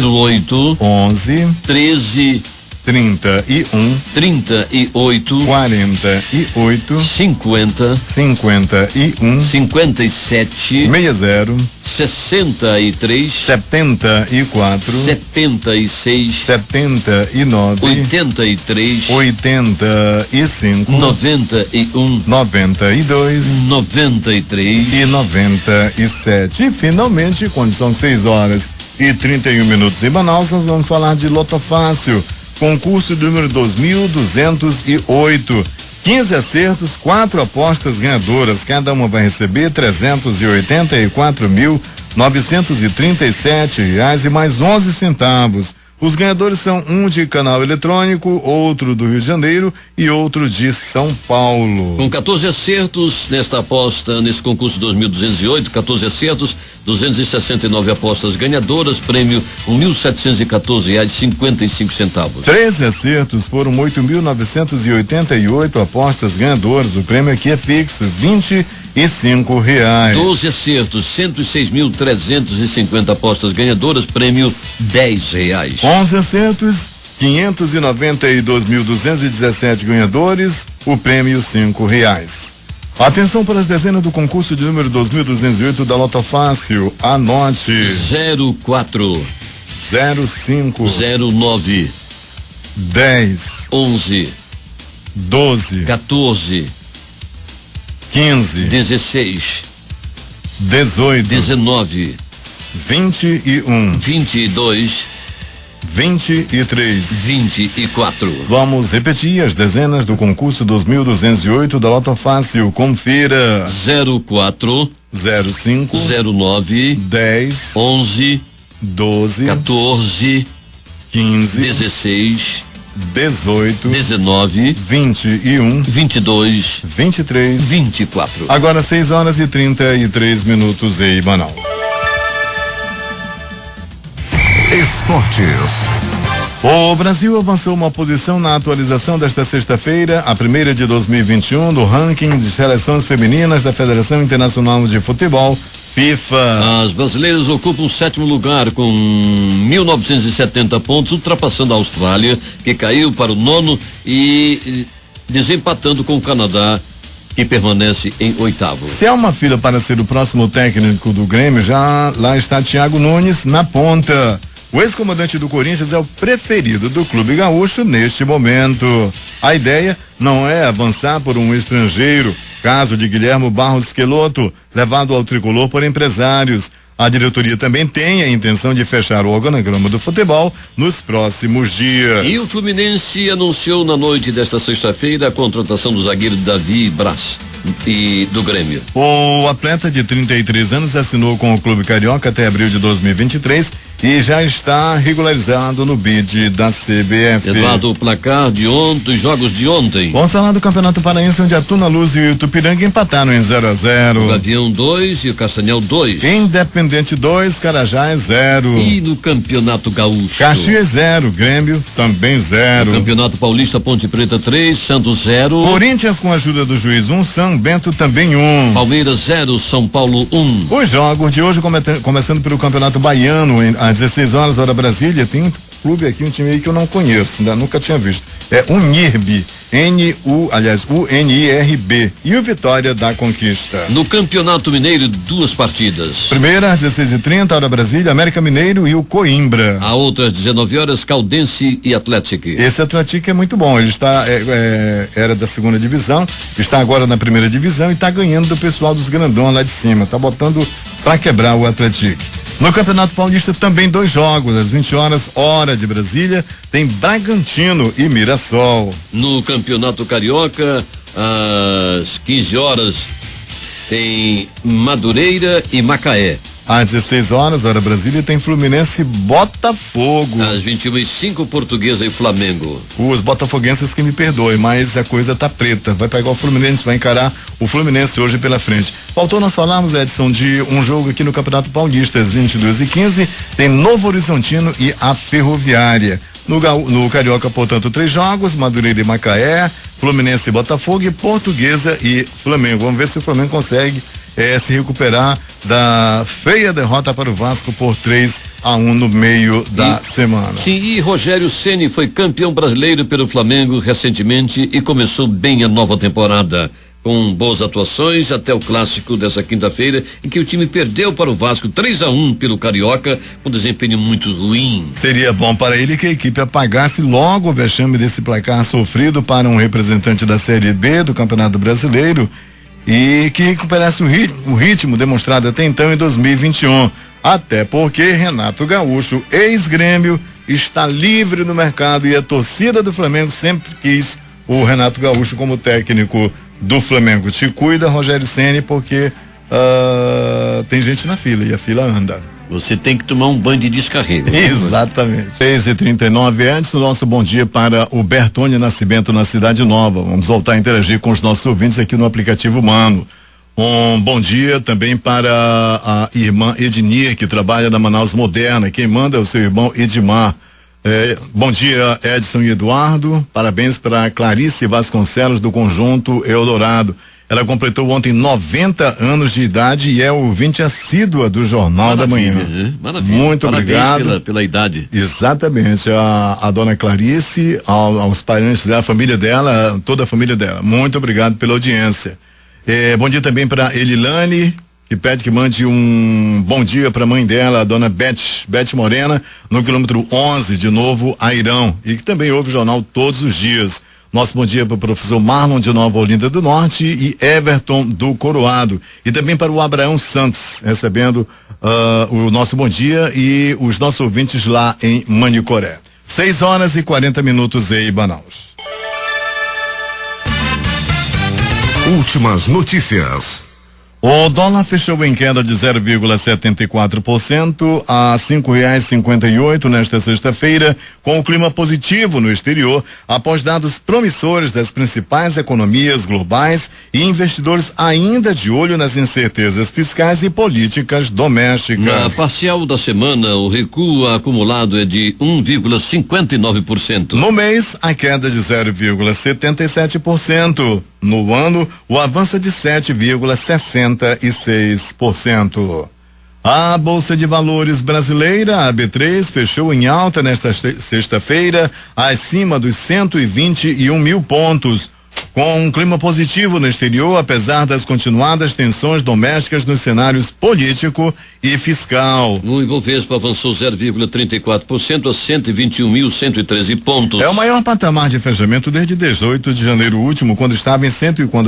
08 11 13 31 38 48 50 51 57 60 63 74 76 79 83 85 91 92 93 e 97. E finalmente, quando são 6h31 em Manaus, nós vamos falar de Loto Fácil, concurso número 2208. 15 acertos, 4 apostas ganhadoras, cada uma vai receber R$384.937 e mais 11 centavos. Os ganhadores são um de canal eletrônico, outro do Rio de Janeiro e outro de São Paulo. Com 14 acertos nesta aposta, nesse concurso 2208, 14 acertos, 269 apostas ganhadoras, prêmio R$1.714,55. 13 acertos foram 8.988 apostas ganhadoras. O prêmio aqui é fixo, R$25. 12 acertos, 106.350 apostas ganhadoras, prêmio R$10. 11 acertos, 592.217 ganhadores, o prêmio R$5. Atenção para as dezenas do concurso de número 2208 da Loto Fácil. Anote: 04 05 09 10 11 12 14 15 16 18 19 21 22 23 24. Vamos repetir as dezenas do concurso 2208 da Loto Fácil. Confira: 04 05 09 10 11 12 14 15 16 18 19 21 22 23 24. Agora 6h33 em Manaus. Esportes. O Brasil avançou uma posição na atualização desta sexta-feira, a primeira de 2021, do ranking de seleções femininas da Federação Internacional de Futebol, FIFA. As brasileiras ocupam o 7º lugar com 1.970 pontos, ultrapassando a Austrália, que caiu para o 9º e desempatando com o Canadá, que permanece em 8º. Se há uma fila para ser o próximo técnico do Grêmio, já lá está Thiago Nunes na ponta. O ex-comandante do Corinthians é o preferido do clube gaúcho neste momento. A ideia não é avançar por um estrangeiro, caso de Guilherme Barros Schelotto, levado ao tricolor por empresários. A diretoria também tem a intenção de fechar o organograma do futebol nos próximos dias. E o Fluminense anunciou na noite desta sexta-feira a contratação do zagueiro Davi Braz e do Grêmio. O atleta de 33 anos assinou com o clube carioca até abril de 2023 e já está regularizado no bid da CBF. Eduardo, o placar de ontem, os jogos de ontem. Vamos falar do Campeonato Paraense, onde a Tuna Luz e o Itupiranga empataram em 0-0. O Gavião 2 e o Castanhal 2. Independente 2, Carajás 0. E no Campeonato Gaúcho? Caxias 0, Grêmio também 0. No Campeonato Paulista, Ponte Preta 3, Santos 0. Corinthians com a ajuda do juiz 1, São Bento também 1. Palmeiras 0, São Paulo 1. Os jogos de hoje começando pelo Campeonato Baiano, às 16 horas, hora Brasília, tem um clube aqui, um time aí que eu não conheço, ainda nunca tinha visto. É Unirb, UNIRB, e o Vitória da Conquista. No Campeonato Mineiro, 2 partidas. Primeira às 16h30, hora Brasília, América Mineiro e o Coimbra. A outra às 19 horas, Caldense e Atlético. Esse Atlético é muito bom, ele está era da 2ª divisão, está agora na 1ª divisão e está ganhando do pessoal dos grandão lá de cima, tá botando pra quebrar o Atlético. No Campeonato Paulista também 2 jogos, às 20 horas, hora de Brasília, tem Bragantino e Mirassol. No Campeonato Carioca, às 15 horas, tem Madureira e Macaé. Às 16 horas, hora Brasília, tem Fluminense e Botafogo. Às 21h05, Portuguesa e Flamengo. Os botafoguenses que me perdoem, mas a coisa tá preta. Vai pegar o Fluminense, vai encarar o Fluminense hoje pela frente. Faltou nós falarmos, Edson, de um jogo aqui no Campeonato Paulista, às 22h15, tem Novo Horizontino e a Ferroviária. No Carioca, portanto, 3 jogos, Madureira e Macaé, Fluminense e Botafogo, e Portuguesa e Flamengo. Vamos ver se o Flamengo consegue se recuperar da feia derrota para o Vasco por 3-1 no meio da semana. Sim, e Rogério Ceni foi campeão brasileiro pelo Flamengo recentemente e começou bem a nova temporada, com boas atuações até o clássico dessa quinta-feira, em que o time perdeu para o Vasco 3-1 pelo Carioca, com desempenho muito ruim. Seria bom para ele que a equipe apagasse logo o vexame desse placar sofrido para um representante da Série B do Campeonato Brasileiro e que recuperasse o ritmo demonstrado até então em 2021. Até porque Renato Gaúcho, ex-Grêmio, está livre no mercado e a torcida do Flamengo sempre quis o Renato Gaúcho como técnico do Flamengo. Te cuida, Rogério Ceni, porque tem gente na fila e a fila anda. Você tem que tomar um banho de descarrego. Exatamente. 6h39, Edson, nosso bom dia para o Bertone Nascimento na Cidade Nova. Vamos voltar a interagir com os nossos ouvintes aqui no aplicativo Mano. Um bom dia também para a irmã Ednir, que trabalha na Manaus Moderna. Quem manda é o seu irmão Edmar. Bom dia, Edson e Eduardo. Parabéns para Clarice Vasconcelos do Conjunto Eldorado. Ela completou ontem 90 anos de idade e é ouvinte assídua do Jornal da Manhã. Maravilha. Muito Parabéns obrigado. pela idade. Exatamente. A dona Clarice, aos parentes dela, a família dela, toda a família dela. Muito obrigado pela audiência. Bom dia também para Elilane, que pede que mande um bom dia para a mãe dela, a dona Beth Morena, no quilômetro 11 de Novo Airão, e que também ouve o jornal todos os dias. Nosso bom dia para o professor Marlon de Nova Olinda do Norte e Everton do Coroado. E também para o Abraão Santos, recebendo o nosso bom dia e os nossos ouvintes lá em Manicoré. 6h40 em Manaus. Últimas notícias. O dólar fechou em queda de 0,74% a R$5,58 nesta sexta-feira, com o clima positivo no exterior, após dados promissores das principais economias globais e investidores ainda de olho nas incertezas fiscais e políticas domésticas. Na parcial da semana, o recuo acumulado é de 1,59%. No mês, a queda de 0,77%. No ano, o avanço é de 7,66%. A Bolsa de Valores brasileira, a B3, fechou em alta nesta sexta-feira, acima dos 121 mil pontos, com um clima positivo no exterior, apesar das continuadas tensões domésticas nos cenários político e fiscal. O Ibovespa avançou 0,34% a 121.113 pontos. É o maior patamar de fechamento desde 18 de janeiro último, quando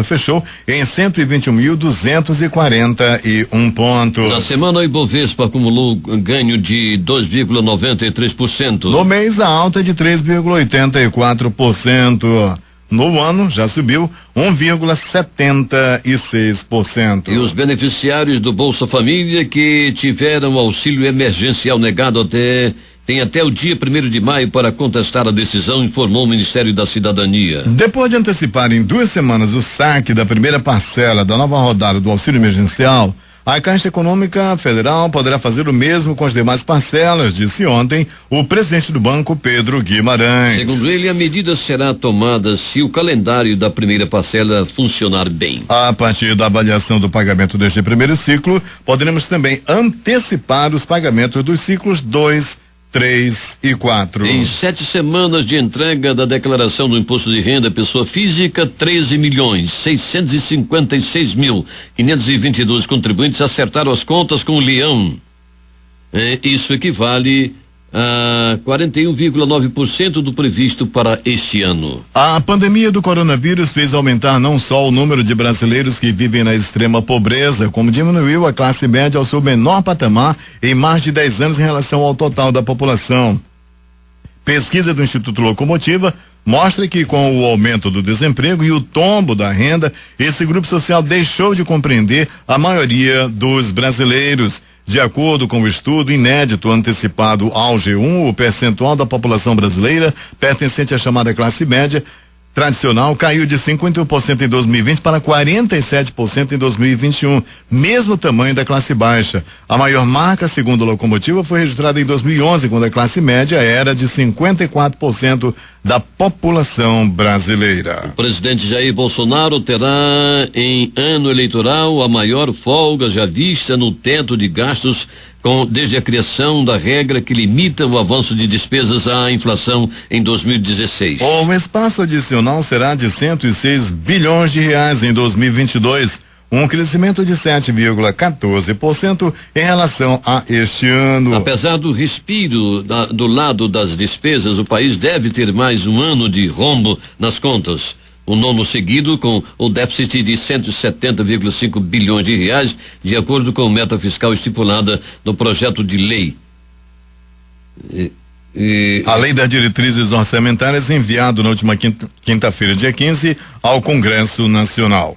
fechou em 121.241 pontos. Na semana, o Ibovespa acumulou ganho de 2,93%. No mês, a alta é de 3,84%. No ano, já subiu 1,76%. E os beneficiários do Bolsa Família que tiveram auxílio emergencial negado tem até o dia 1º de maio para contestar a decisão, informou o Ministério da Cidadania. Depois de antecipar em 2 semanas o saque da primeira parcela da nova rodada do auxílio emergencial, a Caixa Econômica Federal poderá fazer o mesmo com as demais parcelas, disse ontem o presidente do banco, Pedro Guimarães. Segundo ele, a medida será tomada se o calendário da primeira parcela funcionar bem. A partir da avaliação do pagamento deste primeiro ciclo, poderemos também antecipar os pagamentos dos ciclos 2, 3 e 4. Em 7 semanas de entrega da declaração do imposto de renda pessoa física, 13.656.522 contribuintes acertaram as contas com o leão. Isso equivale a 41,9% do previsto para este ano. A pandemia do coronavírus fez aumentar não só o número de brasileiros que vivem na extrema pobreza, como diminuiu a classe média ao seu menor patamar em mais de 10 anos em relação ao total da população. Pesquisa do Instituto Locomotiva mostra que, com o aumento do desemprego e o tombo da renda, esse grupo social deixou de compreender a maioria dos brasileiros. De acordo com o estudo inédito antecipado ao G1, o percentual da população brasileira pertencente à chamada classe média tradicional caiu de 51% em 2020 para 47% em 2021, mesmo tamanho da classe baixa. A maior marca, segundo a locomotiva, foi registrada em 2011, quando a classe média era de 54% da população brasileira. O presidente Jair Bolsonaro terá em ano eleitoral a maior folga já vista no teto de gastos desde a criação da regra que limita o avanço de despesas à inflação em 2016. O espaço adicional será de 106 bilhões de reais em 2022, um crescimento de 7,14% em relação a este ano. Apesar do respiro do lado das despesas, o país deve ter mais um ano de rombo nas contas. O nono seguido com o déficit de 170,5 bilhões de reais, de acordo com a meta fiscal estipulada no projeto de lei. A lei das diretrizes orçamentárias enviado na última quinta-feira, dia 15, ao Congresso Nacional.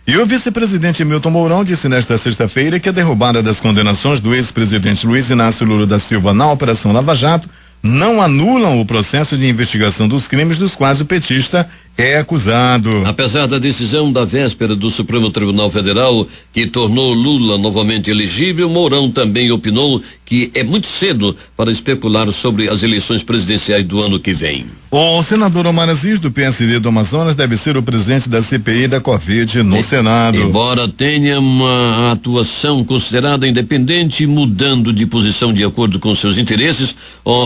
E o vice-presidente Milton Mourão disse nesta sexta-feira que a derrubada das condenações do ex-presidente Luiz Inácio Lula da Silva na Operação Lava Jato não anulam o processo de investigação dos crimes dos quais o petista é acusado. Apesar da decisão da véspera do Supremo Tribunal Federal, que tornou Lula novamente elegível, Mourão também opinou que é muito cedo para especular sobre as eleições presidenciais do ano que vem. O senador Omar Aziz, do PSD do Amazonas, deve ser o presidente da CPI da Covid no Senado. Embora tenha uma atuação considerada independente, mudando de posição de acordo com seus interesses,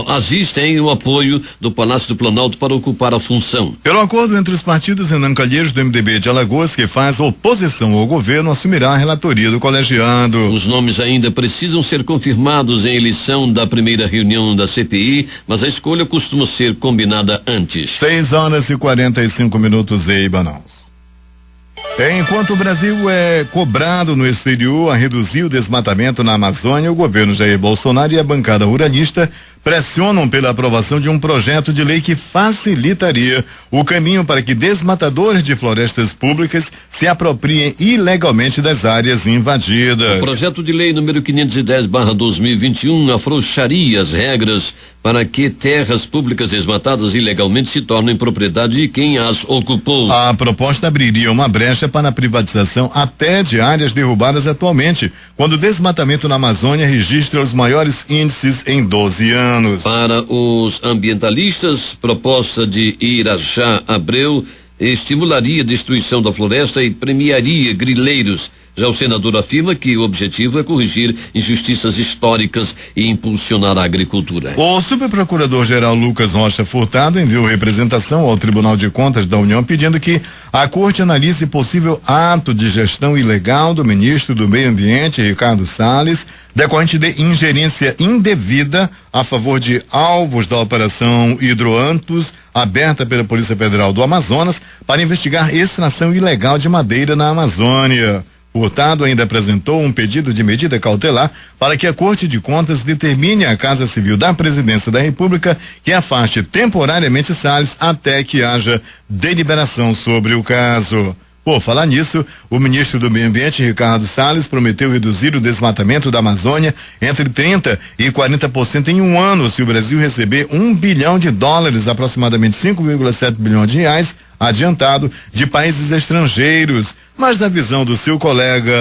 Aziz tem o apoio do Palácio do Planalto para ocupar a função. Pelo acordo entre os partidos, Renan Calheiros, do MDB de Alagoas, que faz oposição ao governo, assumirá a relatoria do colegiado. Os nomes ainda precisam ser confirmados em eleição da primeira reunião da CPI, mas a escolha costuma ser combinada antes. 6h45 em Manaus. Enquanto o Brasil é cobrado no exterior a reduzir o desmatamento na Amazônia, o governo Jair Bolsonaro e a bancada ruralista pressionam pela aprovação de um projeto de lei que facilitaria o caminho para que desmatadores de florestas públicas se apropriem ilegalmente das áreas invadidas. O projeto de lei número 510/2021 afrouxaria as regras para que terras públicas desmatadas ilegalmente se tornem propriedade de quem as ocupou. A proposta abriria uma brecha para a privatização até de áreas derrubadas atualmente, quando o desmatamento na Amazônia registra os maiores índices em 12 anos. Para os ambientalistas, proposta de Irajá Abreu estimularia a destruição da floresta e premiaria grileiros. Já o senador afirma que o objetivo é corrigir injustiças históricas e impulsionar a agricultura. O subprocurador-geral Lucas Rocha Furtado enviou representação ao Tribunal de Contas da União pedindo que a Corte analise possível ato de gestão ilegal do ministro do Meio Ambiente, Ricardo Salles, decorrente de ingerência indevida a favor de alvos da Operação Hidroantos, aberta pela Polícia Federal do Amazonas para investigar extração ilegal de madeira na Amazônia. O Furtado ainda apresentou um pedido de medida cautelar para que a Corte de Contas determine à Casa Civil da Presidência da República que afaste temporariamente Salles até que haja deliberação sobre o caso. Por falar nisso, o ministro do Meio Ambiente, Ricardo Salles, prometeu reduzir o desmatamento da Amazônia entre 30% e 40% em um ano, se o Brasil receber $1 bilhão, aproximadamente 5,7 bilhões de reais, adiantado de países estrangeiros. Mas na visão do seu colega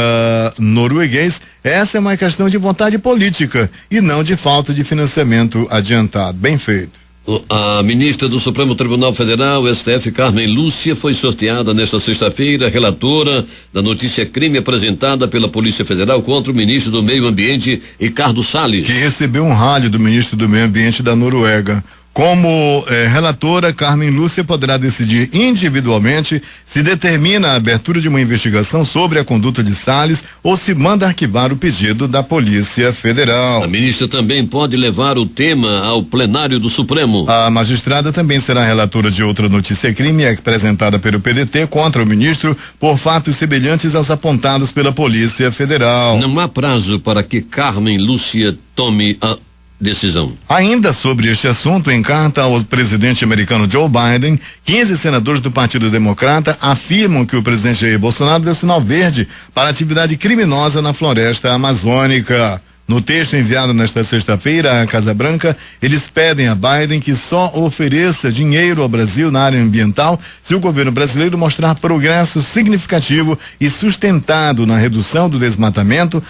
norueguês, essa é uma questão de vontade política e não de falta de financiamento adiantado. Bem feito. A ministra do Supremo Tribunal Federal, STF, Carmen Lúcia, foi sorteada nesta sexta-feira relatora da notícia crime apresentada pela Polícia Federal contra o ministro do Meio Ambiente, Ricardo Salles, que recebeu um ralho do ministro do Meio Ambiente da Noruega. Como relatora, Carmen Lúcia poderá decidir individualmente se determina a abertura de uma investigação sobre a conduta de Salles ou se manda arquivar o pedido da Polícia Federal. A ministra também pode levar o tema ao plenário do Supremo. A magistrada também será relatora de outra notícia-crime apresentada pelo PDT contra o ministro por fatos semelhantes aos apontados pela Polícia Federal. Não há prazo para que Carmen Lúcia tome a decisão. Ainda sobre este assunto, em carta ao presidente americano Joe Biden, 15 senadores do Partido Democrata afirmam que o presidente Jair Bolsonaro deu sinal verde para atividade criminosa na floresta amazônica. No texto enviado nesta sexta-feira à Casa Branca, eles pedem a Biden que só ofereça dinheiro ao Brasil na área ambiental se o governo brasileiro mostrar progresso significativo e sustentado na redução do desmatamento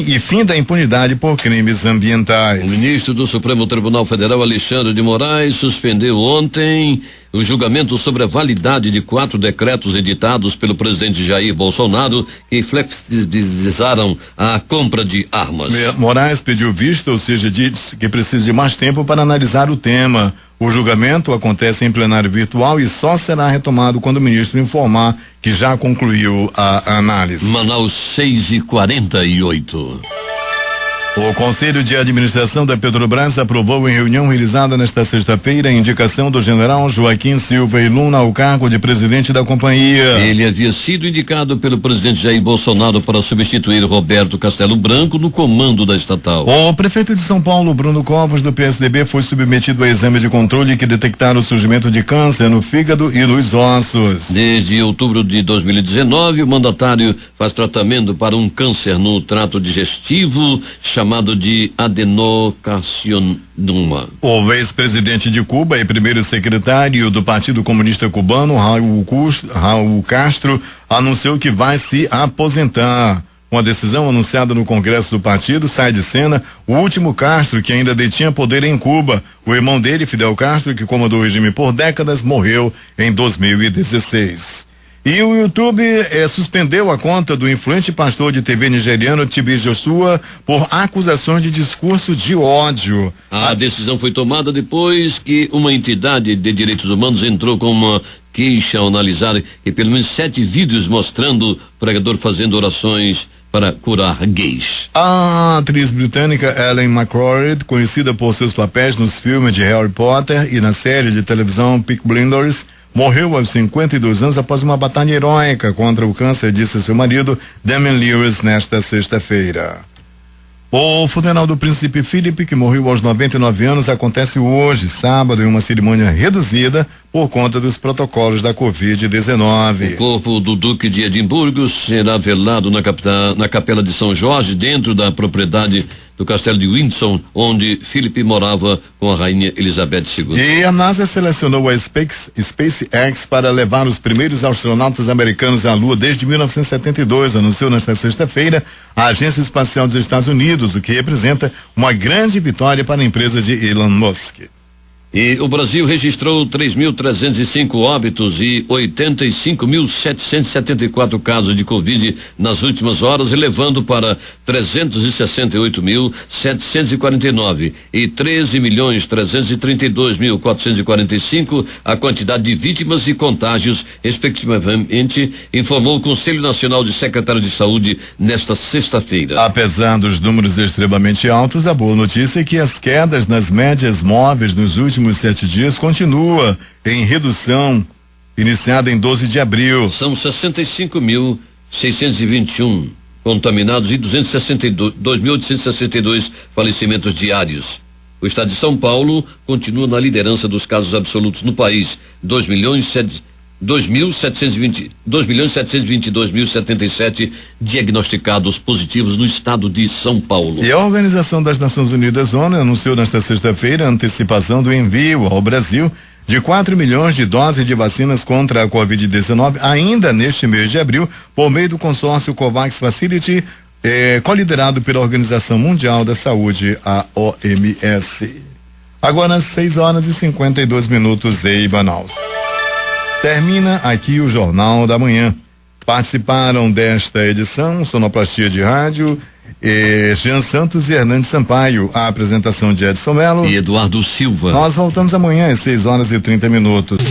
e fim da impunidade por crimes ambientais. O ministro do Supremo Tribunal Federal, Alexandre de Moraes, suspendeu ontem o julgamento sobre a validade de 4 decretos editados pelo presidente Jair Bolsonaro que flexibilizaram a compra de armas. Moraes pediu vista, ou seja, diz que precisa de mais tempo para analisar o tema. O julgamento acontece em plenário virtual e só será retomado quando o ministro informar que já concluiu a análise. Manaus 6h48. O Conselho de Administração da Petrobras aprovou em reunião realizada nesta sexta-feira a indicação do general Joaquim Silva e Luna ao cargo de presidente da companhia. Ele havia sido indicado pelo presidente Jair Bolsonaro para substituir Roberto Castelo Branco no comando da estatal. O prefeito de São Paulo, Bruno Covas, do PSDB, foi submetido a exame de controle que detectaram o surgimento de câncer no fígado e nos ossos. Desde outubro de 2019, o mandatário faz tratamento para um câncer no trato digestivo chamado de adenocarcinoma. O ex-presidente de Cuba e primeiro secretário do Partido Comunista Cubano, Raul Castro, anunciou que vai se aposentar. Uma decisão anunciada no Congresso do partido sai de cena o último Castro que ainda detinha poder em Cuba. O irmão dele, Fidel Castro, que comandou o regime por décadas, morreu em 2016. E o YouTube suspendeu a conta do influente pastor de TV nigeriano TB Joshua por acusações de discurso de ódio. A decisão foi tomada depois que uma entidade de direitos humanos entrou com uma queixa ao analisar que pelo menos 7 vídeos mostrando o pregador fazendo orações para curar gays. A atriz britânica Ellen McCrory, conhecida por seus papéis nos filmes de Harry Potter e na série de televisão Peaky Blinders, morreu aos 52 anos após uma batalha heróica contra o câncer, disse seu marido, Damian Lewis, nesta sexta-feira. O funeral do príncipe Philip, que morreu aos 99 anos, acontece hoje, sábado, em uma cerimônia reduzida por conta dos protocolos da Covid-19. O corpo do Duque de Edimburgo será velado na Capela de São Jorge, dentro da propriedade do Castelo de Windsor, onde Philip morava com a rainha Elizabeth II. E a NASA selecionou a SpaceX para levar os primeiros astronautas americanos à Lua desde 1972, anunciou nesta sexta-feira a Agência Espacial dos Estados Unidos, o que representa uma grande vitória para a empresa de Elon Musk. E o Brasil registrou 3.305 óbitos e 85.774 casos de Covid nas últimas horas, elevando para 368.749 e 13.332.445 a quantidade de vítimas e contágios, respectivamente, informou o Conselho Nacional de Secretários de Saúde nesta sexta-feira. Apesar dos números extremamente altos, a boa notícia é que as quedas nas médias móveis nos últimos 7 dias continua em redução, iniciada em 12 de abril. São 65.621 contaminados e 262.862 falecimentos diários. O estado de São Paulo continua na liderança dos casos absolutos no país, 2.722.077 diagnosticados positivos no estado de São Paulo. E a Organização das Nações Unidas, ONU, anunciou nesta sexta-feira a antecipação do envio ao Brasil de 4 milhões de doses de vacinas contra a Covid-19 ainda neste mês de abril, por meio do consórcio COVAX Facility, coliderado pela Organização Mundial da Saúde, a OMS. Agora, às 6h52 em Manaus. Termina aqui o Jornal da Manhã. Participaram desta edição Sonoplastia de Rádio, Jean Santos e Hernandes Sampaio. A apresentação de Edson Mello e Eduardo Silva. Nós voltamos amanhã às 6h30.